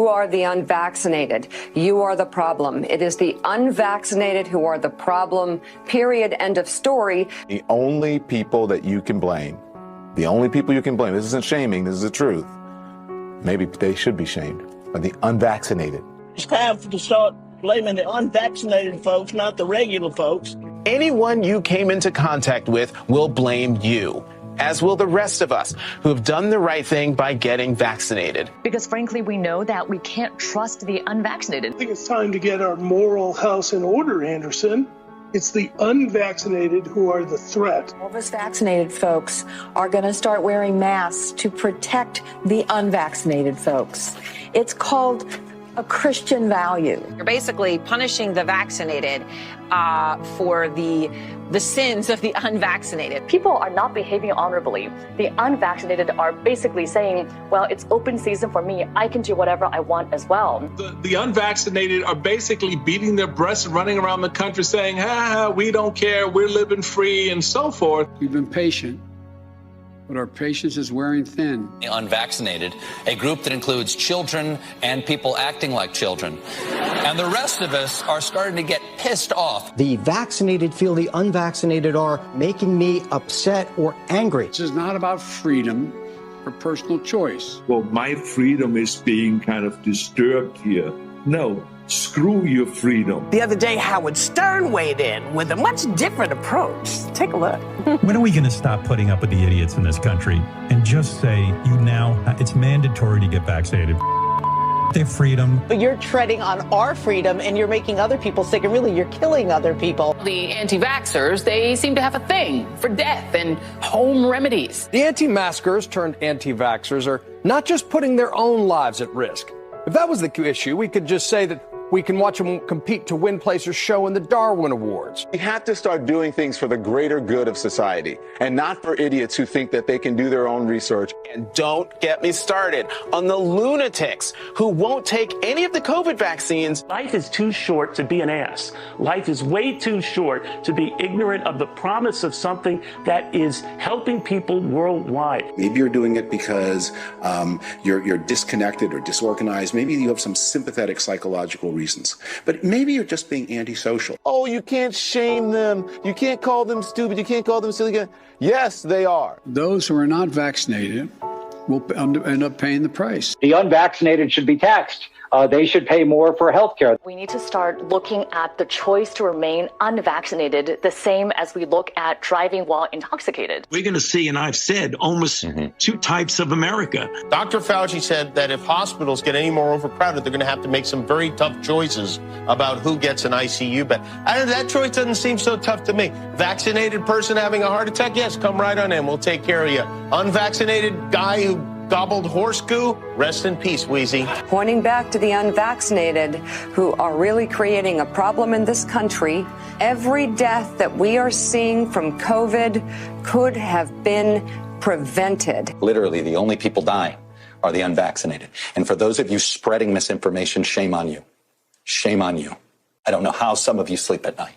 You are the unvaccinated. You are the problem. It is the unvaccinated who are the problem, period, end of story. The only people that you can blame, this isn't shaming, this is the truth. Maybe they should be shamed, are the unvaccinated. It's time to start blaming the unvaccinated folks, not the regular folks. Anyone you came into contact with will blame you, as will the rest of us who have done the right thing by getting vaccinated. Because frankly, we know that we can't trust the unvaccinated. I think it's time to get our moral house in order, Anderson. It's the unvaccinated who are the threat. All of us vaccinated folks are going to start wearing masks to protect the unvaccinated folks. It's called a Christian value. You're basically punishing the vaccinated for the sins of the unvaccinated. People are not behaving honorably. The unvaccinated are basically saying, well, it's open season for me. I can do whatever I want as well. The unvaccinated are basically beating their breasts and running around the country saying, we don't care, we're living free and so forth. We've been patient, but our patience is wearing thin. The unvaccinated, a group that includes children and people acting like children. And the rest of us are starting to get pissed off. The vaccinated feel the unvaccinated are making me upset or angry. This is not about freedom or personal choice. Well, my freedom is being kind of disturbed here. No. Screw your freedom. The other day, Howard Stern weighed in with a much different approach. Take a look. When are we going to stop putting up with the idiots in this country and just say, it's mandatory to get vaccinated? Their freedom. But you're treading on our freedom and you're making other people sick, and really you're killing other people. The anti-vaxxers, they seem to have a thing for death and home remedies. The anti-maskers turned anti-vaxxers are not just putting their own lives at risk. If that was the issue, we could just say that we can watch them compete to win place or show in the Darwin Awards. We have to start doing things for the greater good of society and not for idiots who think that they can do their own research. And don't get me started on the lunatics who won't take any of the COVID vaccines. Life is too short to be an ass. Life is way too short to be ignorant of the promise of something that is helping people worldwide. Maybe you're doing it because you're disconnected or disorganized. Maybe you have some sympathetic psychological reasons. But maybe you're just being antisocial. Oh, you can't shame them. You can't call them stupid. You can't call them silly. Yes, they are. Those who are not vaccinated will end up paying the price. The unvaccinated should be taxed. They should pay more for health care. We need to start looking at the choice to remain unvaccinated the same as we look at driving while intoxicated. We're going to see, and I've said, almost two types of America. Dr. Fauci said that if hospitals get any more overcrowded, they're going to have to make some very tough choices about who gets an ICU bed. That choice doesn't seem so tough to me. Vaccinated person having a heart attack? Yes, come right on in. We'll take care of you. Unvaccinated guy who gobbled horse goo? Rest in peace, Wheezy. Pointing back to the unvaccinated who are really creating a problem in this country, every death that we are seeing from COVID could have been prevented. Literally, the only people dying are the unvaccinated. And for those of you spreading misinformation, shame on you. Shame on you. I don't know how some of you sleep at night.